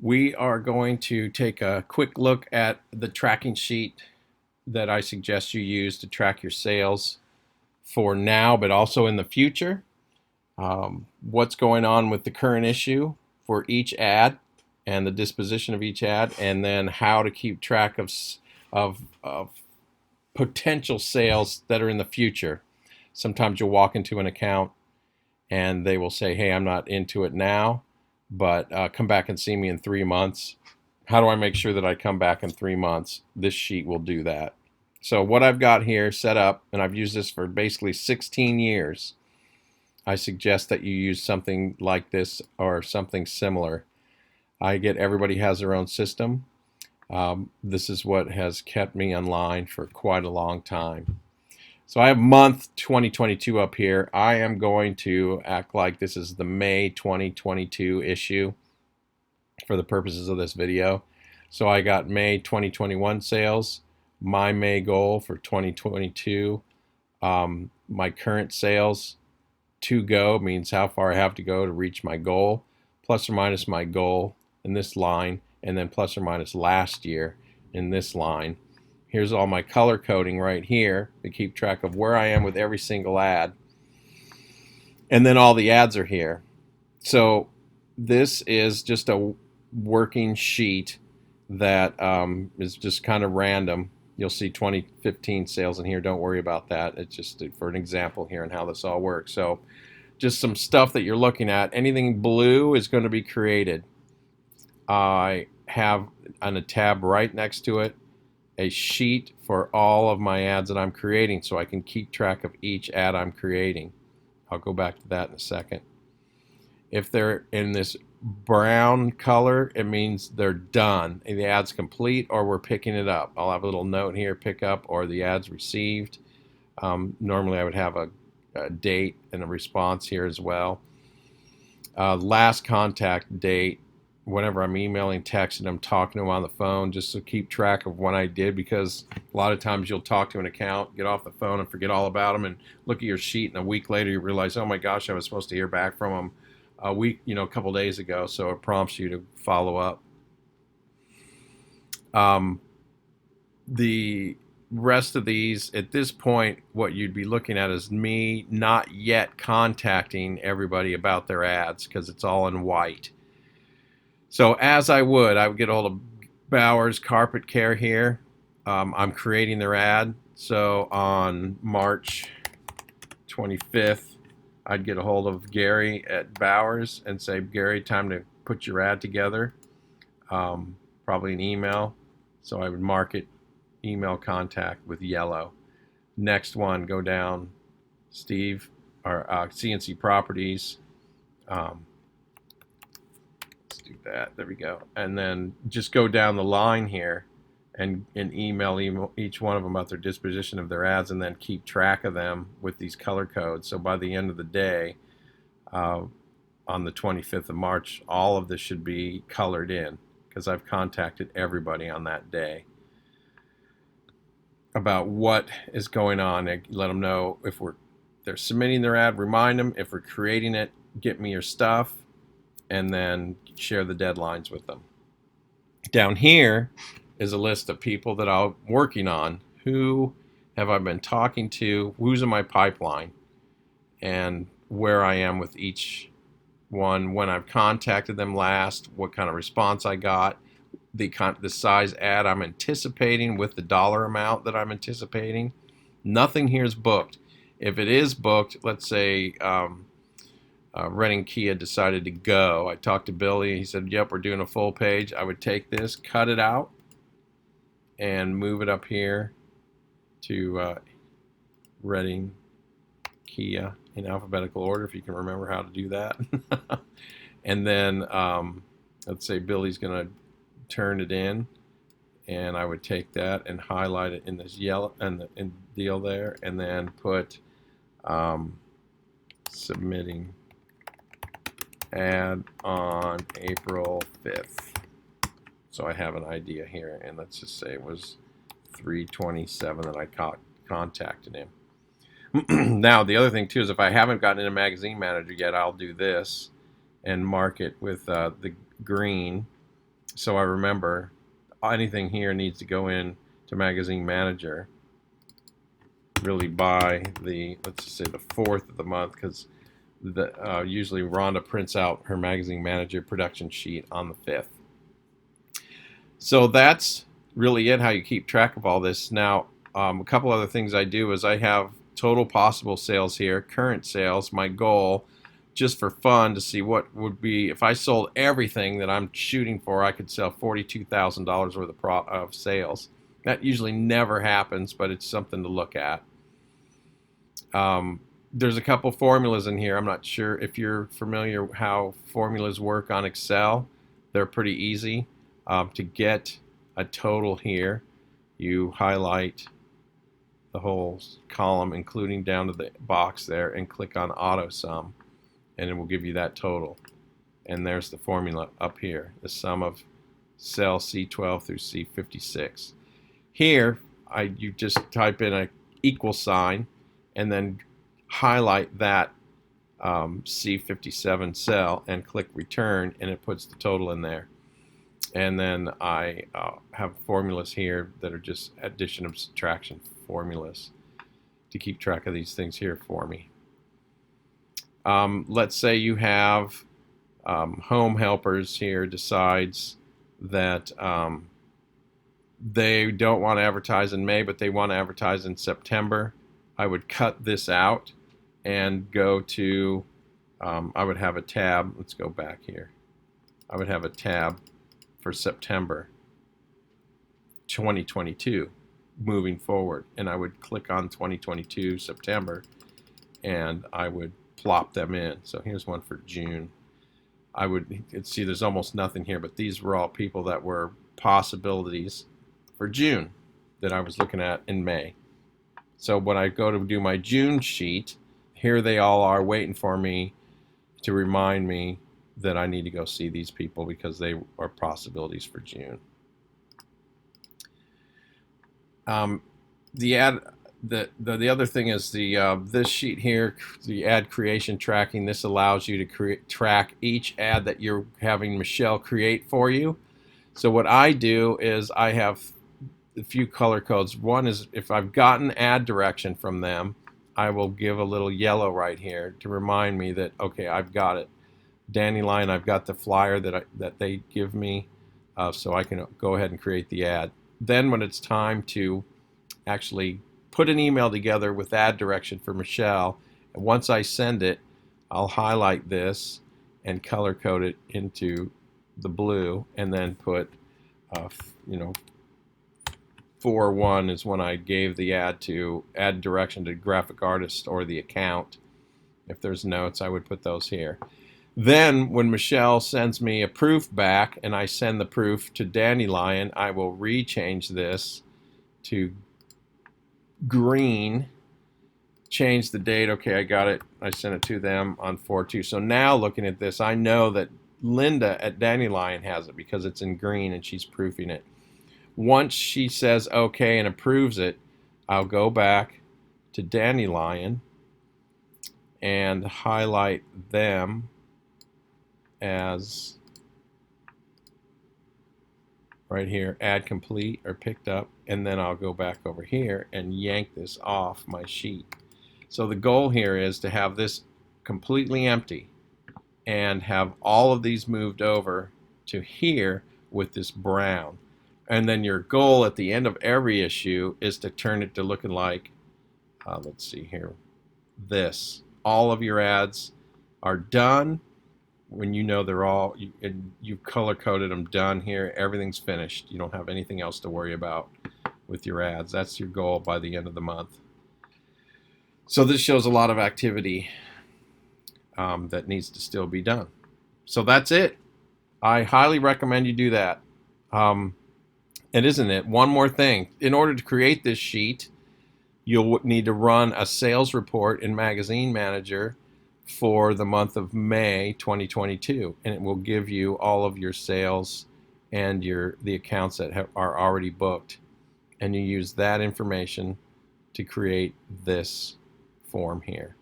We are going to take a quick look at the tracking sheet that I suggest you use to track your sales for now, but also in the future. What's going on with the current issue for each ad and the disposition of each ad, and then how to keep track of potential sales that are in the future. Sometimes you'll walk into an account and they will say, hey, I'm not into it now, but come back and see me in 3 months. How do I make sure that I come back in 3 months? This sheet will do that. So what I've got here set up, and I've used this for basically 16 years, I suggest that you use something like this or something similar. I get everybody has their own system. This is what has kept me online for quite a long time. So I have month 2022 up here. I am going to act like this is the May 2022 issue for the purposes of this video. So I got May 2021 sales, my May goal for 2022, my current sales to go means how far I have to go to reach my goal, plus or minus my goal in this line, and then plus or minus last year in this line. Here's all my color coding right here to keep track of where I am with every single ad. And then all the ads are here. So this is just a working sheet that is just kind of random. You'll see 2015 sales in here. Don't worry about that. It's just for an example here and how this all works. So just some stuff that you're looking at. Anything blue is going to be created. I have on a tab right next to it a sheet for all of my ads that I'm creating so I can keep track of each ad I'm creating. I'll go back to that in a second. If they're in this brown color, it means they're done. The ad's complete or we're picking it up. I'll have a little note here, pick up, or the ad's received. Normally I would have a date and a response here as well. Last contact date, whenever I'm emailing, texting, I'm talking to them on the phone, just to keep track of when I did, because a lot of times you'll talk to an account, get off the phone and forget all about them, and look at your sheet, and a week later you realize, oh my gosh, I was supposed to hear back from them a week, a couple days ago, so it prompts you to follow up. The rest of these, at this point, what you'd be looking at is me not yet contacting everybody about their ads, because it's all in white. So as I would get a hold of Bowers Carpet Care here. I'm creating their ad. So on March 25th, I'd get a hold of Gary at Bowers and say, Gary, time to put your ad together. Probably an email. So I would mark it email contact with yellow. Next one, go down, Steve, or CNC Properties. Do that. There we go. And then just go down the line here and email each one of them about their disposition of their ads, and then keep track of them with these color codes. So by the end of the day, on the 25th of March, all of this should be colored in, because I've contacted everybody on that day about what is going on. And let them know if they're submitting their ad, remind them. If we're creating it, get me your stuff, and then share the deadlines with them. Down here is a list of people that I'm working on. Who have I been talking to? Who's in my pipeline? And where I am with each one, when I've contacted them last, what kind of response I got, the size ad I'm anticipating with the dollar amount that I'm anticipating. Nothing here is booked. If it is booked, let's say Reading Kia decided to go. I talked to Billy. He said, yep, we're doing a full page. I would take this, cut it out, and move it up here to Reading Kia in alphabetical order, if you can remember how to do that. And then let's say Billy's going to turn it in, and I would take that and highlight it in this yellow and deal there, and then put submitting ad on April 5th. So I have an idea here, and let's just say it was 3/27 that I contacted him. Now, the other thing too is if I haven't gotten into Magazine Manager yet, I'll do this and mark it with the green so I remember anything here needs to go in to Magazine Manager really by the, let's just say the 4th of the month, because usually Rhonda prints out her Magazine Manager production sheet on the 5th. So that's really it, how you keep track of all this. Now, a couple other things I do is I have total possible sales here, current sales, my goal, just for fun to see what would be, if I sold everything that I'm shooting for, I could sell $42,000 worth of sales. That usually never happens, but it's something to look at. There's a couple formulas in here. I'm not sure if you're familiar how formulas work on Excel. They're pretty easy. To get a total here, you highlight the whole column, including down to the box there, and click on Auto Sum, and it will give you that total. And there's the formula up here, the sum of cell C12 through C56. Here, you just type in an equal sign and then highlight that C57 cell and click return, and it puts the total in there. And then I have formulas here that are just addition and subtraction formulas to keep track of these things here for me. Let's say you have Home Helpers here decides that they don't want to advertise in May, but they want to advertise in September. I would cut this out and go to, I would have a tab, let's go back here. I would have a tab for September 2022 moving forward, and I would click on 2022 September and I would plop them in. So here's one for June. I would see there's almost nothing here, but these were all people that were possibilities for June that I was looking at in May. So when I go to do my June sheet, here they all are waiting for me to remind me that I need to go see these people because they are possibilities for June. The other thing is this sheet here, the ad creation tracking. This allows you to track each ad that you're having Michelle create for you. So what I do is I have a few color codes. One is if I've gotten ad direction from them, I will give a little yellow right here to remind me that, okay, I've got it. Dandelion, I've got the flyer that they give me, so I can go ahead and create the ad. Then when it's time to actually put an email together with ad direction for Michelle, and once I send it, I'll highlight this and color code it into the blue, and then put, 4-1 is when I gave the ad direction to graphic artist or the account. If there's notes, I would put those here. Then when Michelle sends me a proof back and I send the proof to Dandelion, I will rechange this to green, change the date. Okay, I got it. I sent it to them on 4/2. So now looking at this, I know that Linda at Dandelion has it because it's in green and she's proofing it. Once she says okay and approves it, I'll go back to Dandelion and highlight them as right here, add complete or picked up, and then I'll go back over here and yank this off my sheet. So the goal here is to have this completely empty and have all of these moved over to here with this brown. And then your goal at the end of every issue is to turn it to looking like, let's see here, this. All of your ads are done when you know they're all, you've color-coded them done here. Everything's finished. You don't have anything else to worry about with your ads. That's your goal by the end of the month. So this shows a lot of activity that needs to still be done. So that's it. I highly recommend you do that. And isn't it? One more thing. In order to create this sheet, you'll need to run a sales report in Magazine Manager for the month of May 2022, and it will give you all of your sales and the accounts that are already booked, and you use that information to create this form here.